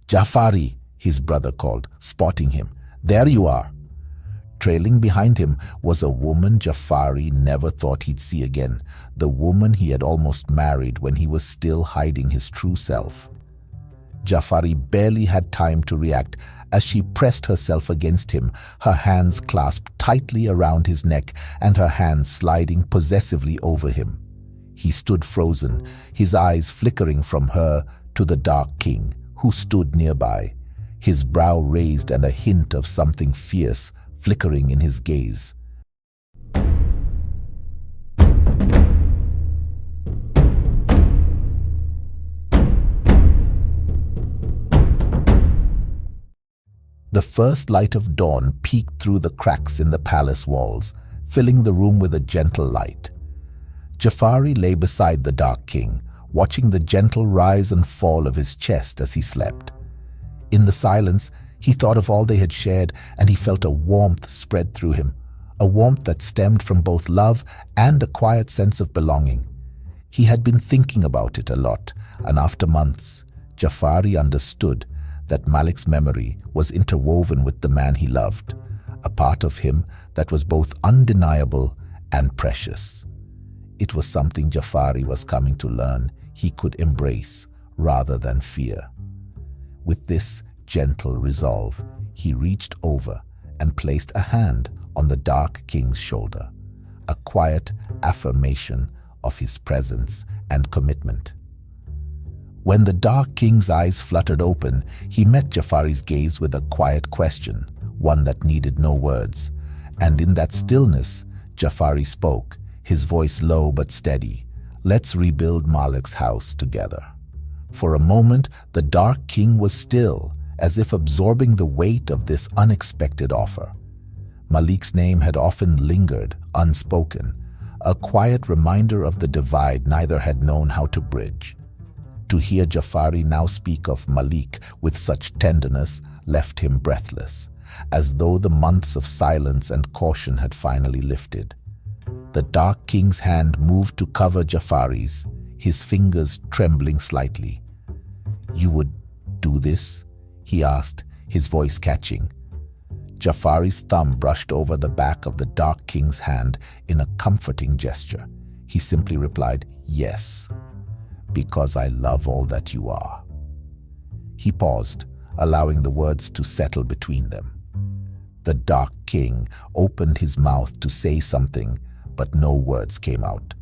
"Jafari," his brother called, spotting him. "There you are." Trailing behind him was a woman Jafari never thought he'd see again, the woman he had almost married when he was still hiding his true self. Jafari barely had time to react as she pressed herself against him, her hands clasped tightly around his neck and her hands sliding possessively over him. He stood frozen, his eyes flickering from her to the Dark King, who stood nearby, his brow raised and a hint of something fierce flickering in his gaze. The first light of dawn peeked through the cracks in the palace walls, filling the room with a gentle light. Jafari lay beside the Dark King, watching the gentle rise and fall of his chest as he slept. In the silence, he thought of all they had shared, and he felt a warmth spread through him, a warmth that stemmed from both love and a quiet sense of belonging. He had been thinking about it a lot, and after months, Jafari understood that Malik's memory was interwoven with the man he loved, a part of him that was both undeniable and precious. It was something Jafari was coming to learn he could embrace rather than fear. With this gentle resolve, he reached over and placed a hand on the Dark King's shoulder, a quiet affirmation of his presence and commitment. When the Dark King's eyes fluttered open, he met Jafari's gaze with a quiet question, one that needed no words. And in that stillness, Jafari spoke, his voice low but steady. "Let's rebuild Malik's house together." For a moment, the Dark King was still, as if absorbing the weight of this unexpected offer. Malik's name had often lingered, unspoken, a quiet reminder of the divide neither had known how to bridge. To hear Jafari now speak of Malik with such tenderness left him breathless, as though the months of silence and caution had finally lifted. The Dark King's hand moved to cover Jafari's, his fingers trembling slightly. "You would do this?" he asked, his voice catching. Jafari's thumb brushed over the back of the Dark King's hand in a comforting gesture. He simply replied, "Yes, because I love all that you are." He paused, allowing the words to settle between them. The Dark King opened his mouth to say something, but no words came out.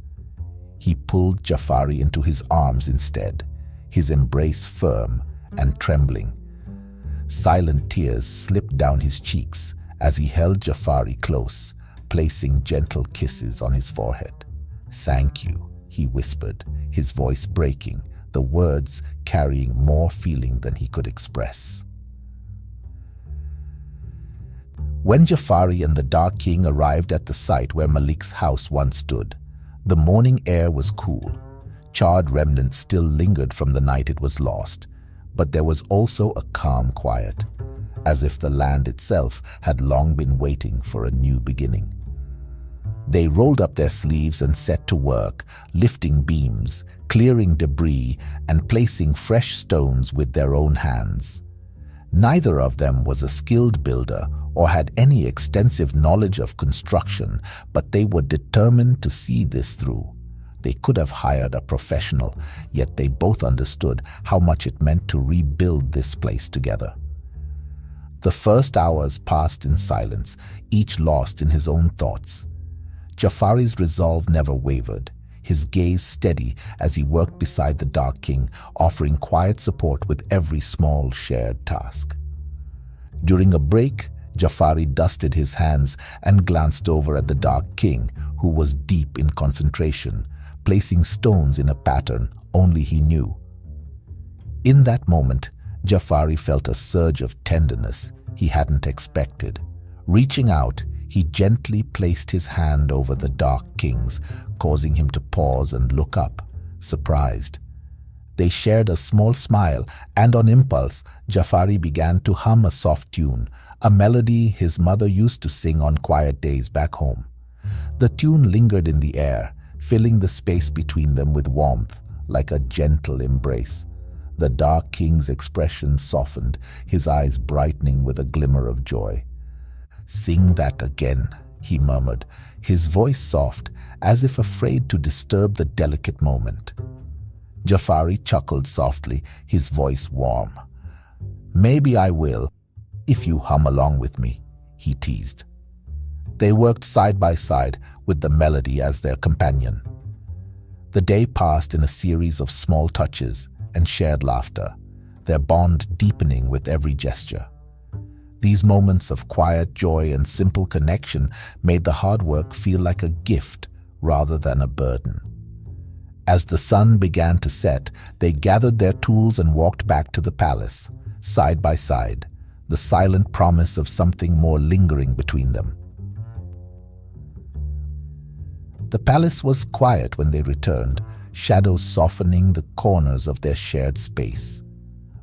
He pulled Jafari into his arms instead, his embrace firm and trembling. Silent tears slipped down his cheeks as he held Jafari close, placing gentle kisses on his forehead. "Thank you," he whispered, his voice breaking, the words carrying more feeling than he could express. When Jafari and the Dark King arrived at the site where Malik's house once stood, the morning air was cool. Charred remnants still lingered from the night it was lost, but there was also a calm quiet, as if the land itself had long been waiting for a new beginning. They rolled up their sleeves and set to work, lifting beams, clearing debris, and placing fresh stones with their own hands. Neither of them was a skilled builder or had any extensive knowledge of construction, but they were determined to see this through. They could have hired a professional, yet they both understood how much it meant to rebuild this place together. The first hours passed in silence, each lost in his own thoughts. Jafari's resolve never wavered, his gaze steady as he worked beside the Dark King, offering quiet support with every small shared task. During a break, Jafari dusted his hands and glanced over at the Dark King, who was deep in concentration, placing stones in a pattern only he knew. In that moment, Jafari felt a surge of tenderness he hadn't expected. Reaching out, he gently placed his hand over the Dark King's, causing him to pause and look up, surprised. They shared a small smile, and on impulse, Jafari began to hum a soft tune, a melody his mother used to sing on quiet days back home. The tune lingered in the air, filling the space between them with warmth, like a gentle embrace. The Dark King's expression softened, his eyes brightening with a glimmer of joy. "Sing that again," he murmured, his voice soft, as if afraid to disturb the delicate moment. Jafari chuckled softly, his voice warm. "Maybe I will, if you hum along with me," he teased. They worked side by side with the melody as their companion. The day passed in a series of small touches and shared laughter, their bond deepening with every gesture. These moments of quiet joy and simple connection made the hard work feel like a gift rather than a burden. As the sun began to set, they gathered their tools and walked back to the palace, side by side, the silent promise of something more lingering between them. The palace was quiet when they returned, shadows softening the corners of their shared space.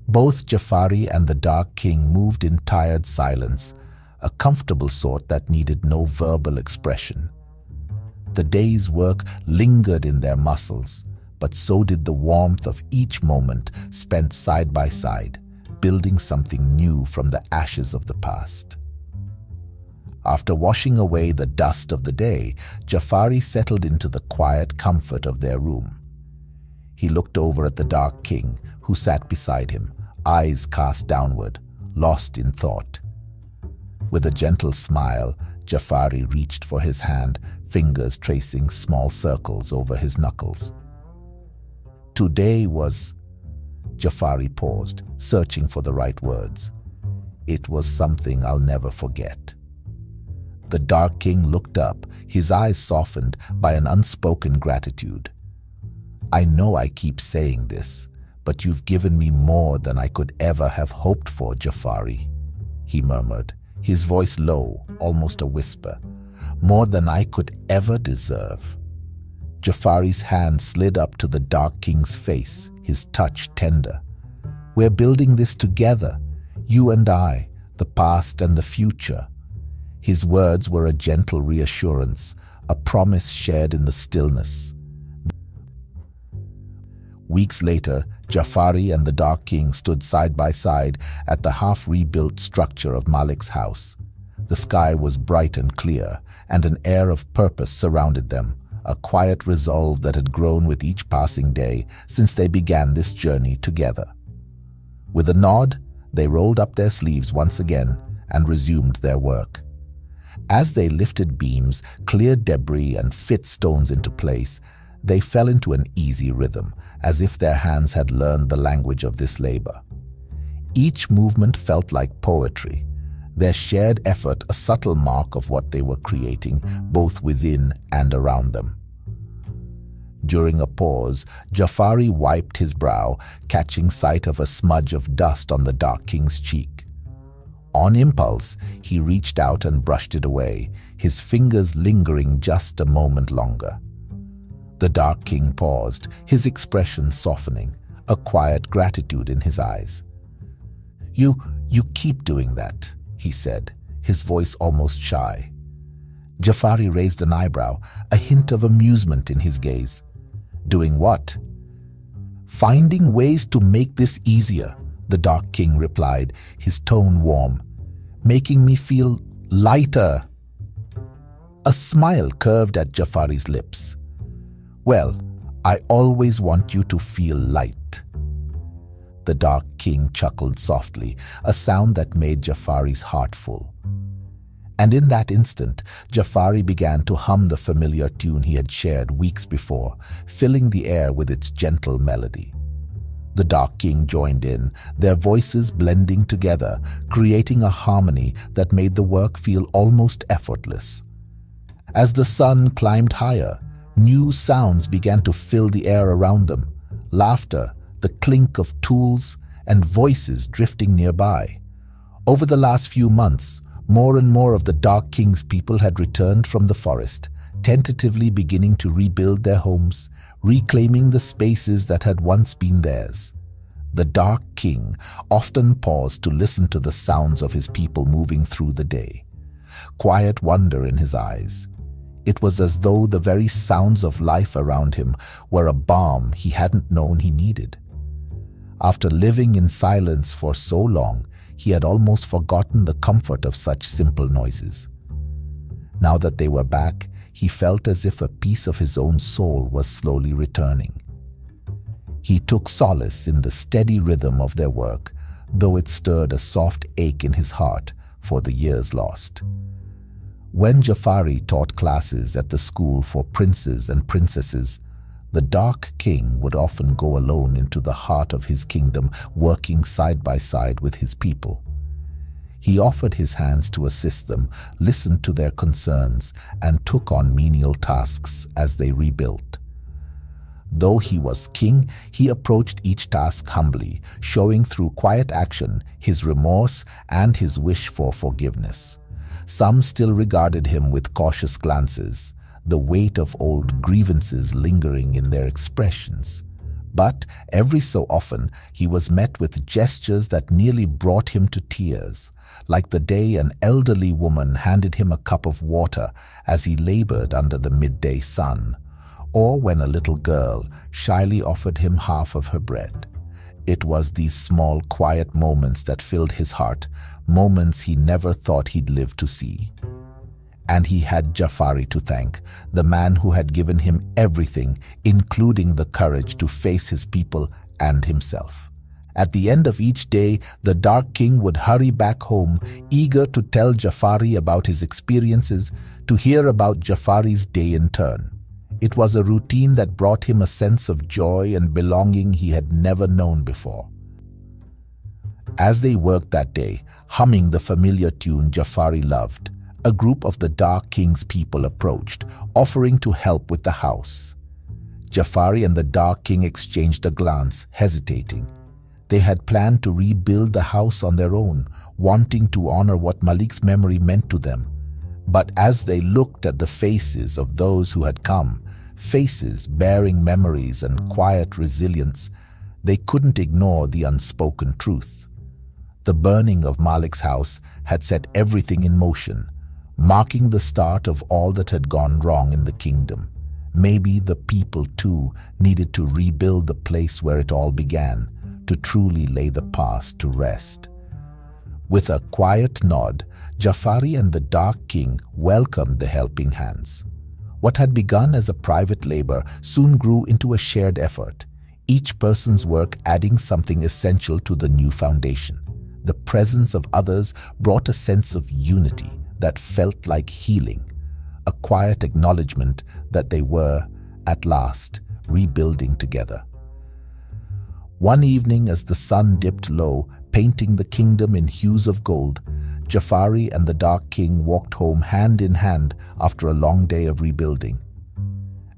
Both Jafari and the Dark King moved in tired silence, a comfortable sort that needed no verbal expression. The day's work lingered in their muscles, but so did the warmth of each moment spent side by side, building something new from the ashes of the past. After washing away the dust of the day, Jafari settled into the quiet comfort of their room. He looked over at the Dark King, who sat beside him, eyes cast downward, lost in thought. With a gentle smile, Jafari reached for his hand, fingers tracing small circles over his knuckles. "Today was—" Jafari paused, searching for the right words. "It was something I'll never forget." The Dark King looked up, his eyes softened by an unspoken gratitude. "I know I keep saying this, but you've given me more than I could ever have hoped for, Jafari," he murmured, his voice low, almost a whisper. "More than I could ever deserve." Jafari's hand slid up to the Dark King's face, his touch tender. "We're building this together, you and I, the past and the future." His words were a gentle reassurance, a promise shared in the stillness. Weeks later, Jafari and the Dark King stood side by side at the half-rebuilt structure of Malik's house. The sky was bright and clear, and an air of purpose surrounded them, a quiet resolve that had grown with each passing day since they began this journey together. With a nod, they rolled up their sleeves once again and resumed their work. As they lifted beams, cleared debris, and fit stones into place, they fell into an easy rhythm, as if their hands had learned the language of this labor. Each movement felt like poetry, their shared effort a subtle mark of what they were creating, both within and around them. During a pause, Jafari wiped his brow, catching sight of a smudge of dust on the Dark King's cheek. On impulse, he reached out and brushed it away, his fingers lingering just a moment longer. The Dark King paused, his expression softening, a quiet gratitude in his eyes. You keep doing that," he said, his voice almost shy. Jafari raised an eyebrow, a hint of amusement in his gaze. "Doing what?" "Finding ways to make this easier," the Dark King replied, his tone warm. "Making me feel lighter." A smile curved at Jafari's lips. "Well, I always want you to feel light." The Dark King chuckled softly, a sound that made Jafari's heart full. And in that instant, Jafari began to hum the familiar tune he had shared weeks before, filling the air with its gentle melody. The Dark King joined in, their voices blending together, creating a harmony that made the work feel almost effortless. As the sun climbed higher, new sounds began to fill the air around them, laughter, the clink of tools, and voices drifting nearby. Over the last few months, more and more of the Dark King's people had returned from the forest, tentatively beginning to rebuild their homes, reclaiming the spaces that had once been theirs. The Dark King often paused to listen to the sounds of his people moving through the day, quiet wonder in his eyes. It was as though the very sounds of life around him were a balm he hadn't known he needed. After living in silence for so long, he had almost forgotten the comfort of such simple noises. Now that they were back, he felt as if a piece of his own soul was slowly returning. He took solace in the steady rhythm of their work, though it stirred a soft ache in his heart for the years lost. When Jafari taught classes at the school for princes and princesses, the Dark King would often go alone into the heart of his kingdom, working side by side with his people. He offered his hands to assist them, listened to their concerns, and took on menial tasks as they rebuilt. Though he was king, he approached each task humbly, showing through quiet action his remorse and his wish for forgiveness. Some still regarded him with cautious glances, the weight of old grievances lingering in their expressions. But every so often he was met with gestures that nearly brought him to tears, like the day an elderly woman handed him a cup of water as he labored under the midday sun, or when a little girl shyly offered him half of her bread. It was these small, quiet moments that filled his heart, moments he never thought he'd live to see. And he had Jafari to thank, the man who had given him everything, including the courage to face his people and himself. At the end of each day, the Dark King would hurry back home, eager to tell Jafari about his experiences, to hear about Jafari's day in turn. It was a routine that brought him a sense of joy and belonging he had never known before. As they worked that day, humming the familiar tune Jafari loved, a group of the Dark King's people approached, offering to help with the house. Jafari and the Dark King exchanged a glance, hesitating. They had planned to rebuild the house on their own, wanting to honor what Malik's memory meant to them. But as they looked at the faces of those who had come, faces bearing memories and quiet resilience, they couldn't ignore the unspoken truth. The burning of Malik's house had set everything in motion, marking the start of all that had gone wrong in the kingdom. Maybe the people too needed to rebuild the place where it all began, to truly lay the past to rest. With a quiet nod, Jafari and the Dark King welcomed the helping hands. What had begun as a private labor soon grew into a shared effort, each person's work adding something essential to the new foundation. The presence of others brought a sense of unity that felt like healing, a quiet acknowledgement that they were, at last, rebuilding together. One evening, as the sun dipped low, painting the kingdom in hues of gold, Jafari and the Dark King walked home hand in hand after a long day of rebuilding.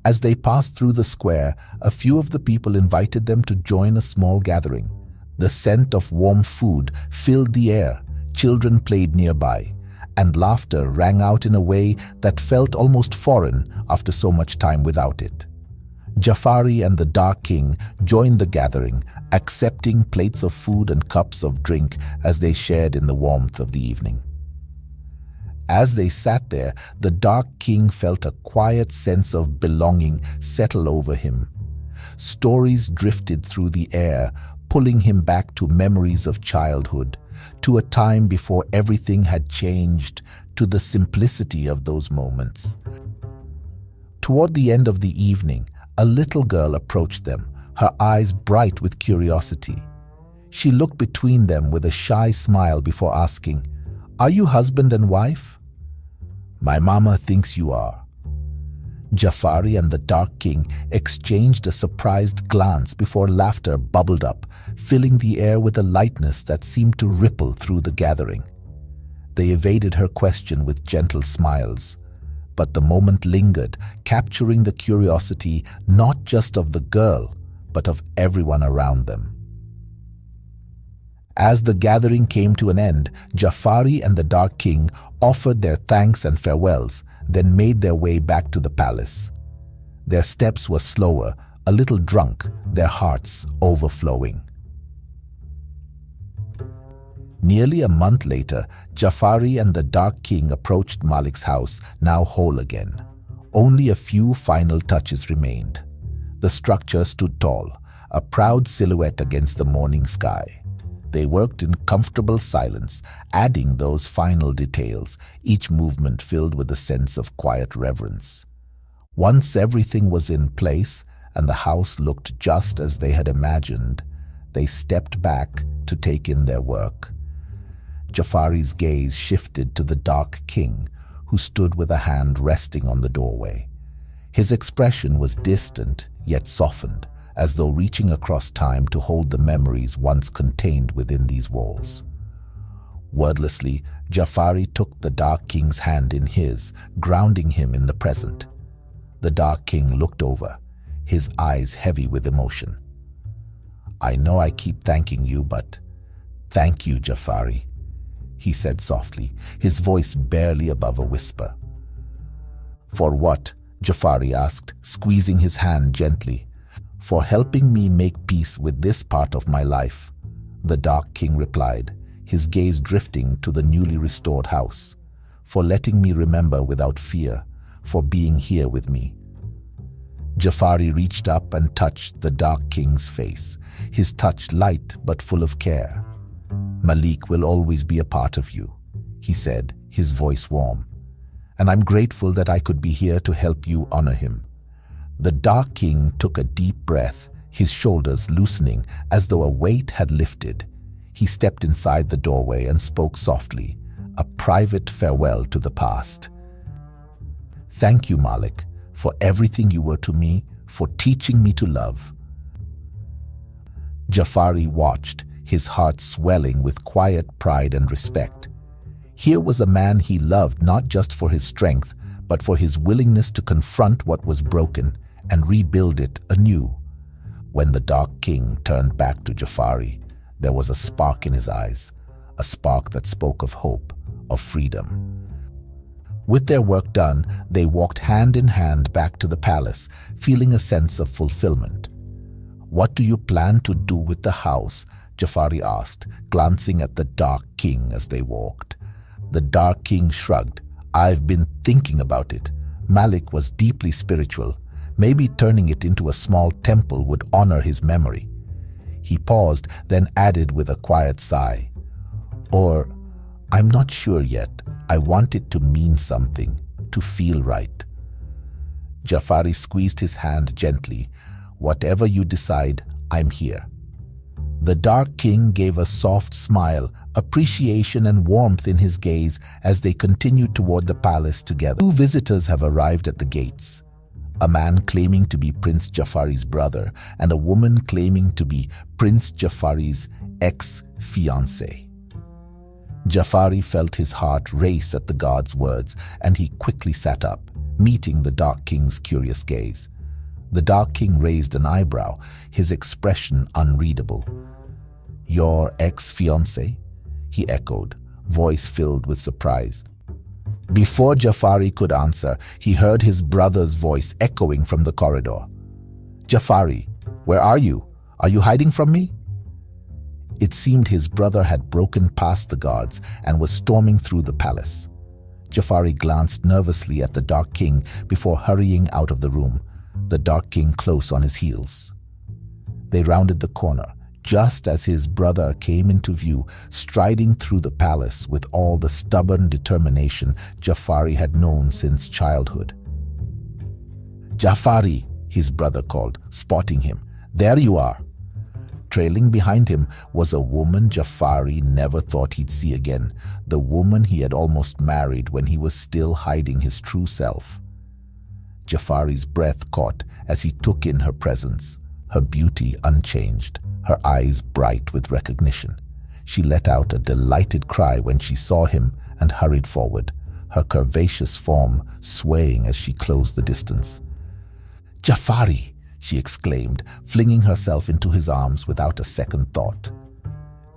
As they passed through the square, a few of the people invited them to join a small gathering. The scent of warm food filled the air, children played nearby, and laughter rang out in a way that felt almost foreign after so much time without it. Jafari and the Dark King joined the gathering, accepting plates of food and cups of drink as they shared in the warmth of the evening. As they sat there, the Dark King felt a quiet sense of belonging settle over him. Stories drifted through the air, pulling him back to memories of childhood, to a time before everything had changed, to the simplicity of those moments. Toward the end of the evening, a little girl approached them, her eyes bright with curiosity. She looked between them with a shy smile before asking, "Are you husband and wife?" "My mama thinks you are." Jafari and the Dark King exchanged a surprised glance before laughter bubbled up, filling the air with a lightness that seemed to ripple through the gathering. They evaded her question with gentle smiles. But the moment lingered, capturing the curiosity not just of the girl, but of everyone around them. As the gathering came to an end, Jafari and the Dark King offered their thanks and farewells, then made their way back to the palace. Their steps were slower, a little drunk, their hearts overflowing. Nearly a month later, Jafari and the Dark King approached Malik's house, now whole again. Only a few final touches remained. The structure stood tall, a proud silhouette against the morning sky. They worked in comfortable silence, adding those final details, each movement filled with a sense of quiet reverence. Once everything was in place and the house looked just as they had imagined, they stepped back to take in their work. Jafari's gaze shifted to the dark king, who stood with a hand resting on the doorway. His expression was distant yet softened, as though reaching across time to hold the memories once contained within these walls. Wordlessly, Jafari took the Dark King's hand in his, grounding him in the present. The Dark King looked over, his eyes heavy with emotion. "I know I keep thanking you, but thank you, Jafari," he said softly, his voice barely above a whisper. "For what?" Jafari asked, squeezing his hand gently. "For helping me make peace with this part of my life," the Dark King replied, his gaze drifting to the newly restored house. "For letting me remember without fear, for being here with me." Jafari reached up and touched the Dark King's face, his touch light but full of care. "Malik will always be a part of you," he said, his voice warm. "And I'm grateful that I could be here to help you honor him." The Dark King took a deep breath, his shoulders loosening as though a weight had lifted. He stepped inside the doorway and spoke softly, a private farewell to the past. "Thank you, Malik, for everything you were to me, for teaching me to love." Jafari watched, his heart swelling with quiet pride and respect. Here was a man he loved not just for his strength, but for his willingness to confront what was broken and rebuild it anew. When the Dark King turned back to Jafari, there was a spark in his eyes, a spark that spoke of hope, of freedom. With their work done, they walked hand in hand back to the palace, feeling a sense of fulfillment. "What do you plan to do with the house?" Jafari asked, glancing at the Dark King as they walked. The Dark King shrugged. "I've been thinking about it. Malik was deeply spiritual. Maybe turning it into a small temple would honor his memory." He paused, then added with a quiet sigh, "Or, I'm not sure yet. I want it to mean something, to feel right." Jafari squeezed his hand gently. "Whatever you decide, I'm here." The Dark King gave a soft smile, appreciation and warmth in his gaze as they continued toward the palace together. Two visitors have arrived at the gates. A man claiming to be Prince Jafari's brother and a woman claiming to be Prince Jafari's ex-fiancée. Jafari felt his heart race at the guard's words, and he quickly sat up, meeting the Dark King's curious gaze. The Dark King raised an eyebrow, his expression unreadable. "Your ex-fiancée?" he echoed, voice filled with surprise. Before Jafari could answer, he heard his brother's voice echoing from the corridor. "Jafari, where are you? Are you hiding from me?" It seemed his brother had broken past the guards and was storming through the palace. Jafari glanced nervously at the Dark King before hurrying out of the room, the Dark King close on his heels. They rounded the corner, just as his brother came into view, striding through the palace with all the stubborn determination Jafari had known since childhood. "Jafari," his brother called, spotting him. "There you are." Trailing behind him was a woman Jafari never thought he'd see again, the woman he had almost married when he was still hiding his true self. Jafari's breath caught as he took in her presence, her beauty unchanged, her eyes bright with recognition. She let out a delighted cry when she saw him and hurried forward, her curvaceous form swaying as she closed the distance. "Jafari!" she exclaimed, flinging herself into his arms without a second thought.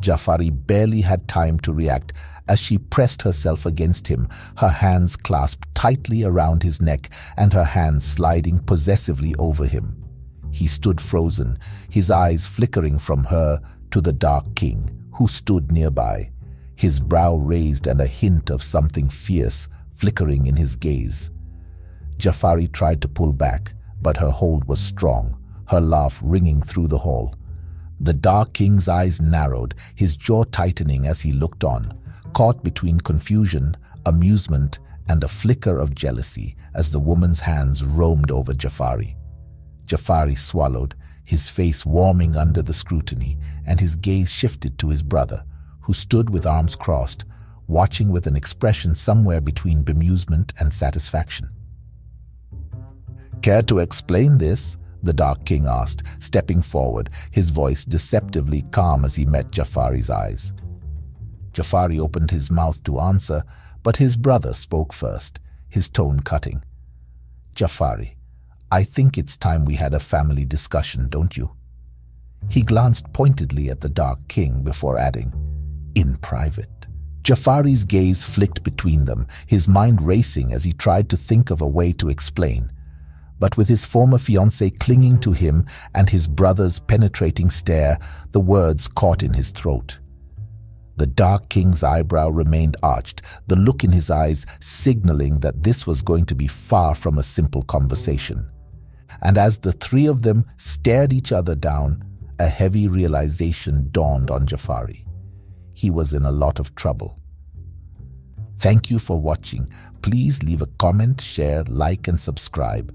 Jafari barely had time to react as she pressed herself against him, her hands clasped tightly around his neck and her hands sliding possessively over him. He stood frozen, his eyes flickering from her to the Dark King, who stood nearby, his brow raised and a hint of something fierce flickering in his gaze. Jafari tried to pull back, but her hold was strong, her laugh ringing through the hall. The Dark King's eyes narrowed, his jaw tightening as he looked on, caught between confusion, amusement, and a flicker of jealousy as the woman's hands roamed over Jafari. Jafari swallowed, his face warming under the scrutiny, and his gaze shifted to his brother, who stood with arms crossed, watching with an expression somewhere between bemusement and satisfaction. "Care to explain this?" the Dark King asked, stepping forward, his voice deceptively calm as he met Jafari's eyes. Jafari opened his mouth to answer, but his brother spoke first, his tone cutting. "Jafari, I think it's time we had a family discussion, don't you?" He glanced pointedly at the Dark King before adding, "In private." Jafari's gaze flicked between them, his mind racing as he tried to think of a way to explain. But with his former fiancée clinging to him and his brother's penetrating stare, the words caught in his throat. The Dark King's eyebrow remained arched, the look in his eyes signaling that this was going to be far from a simple conversation. And as the three of them stared each other down, a heavy realization dawned on Jafari. He was in a lot of trouble. Thank you for watching. Please leave a comment, share, like, and subscribe.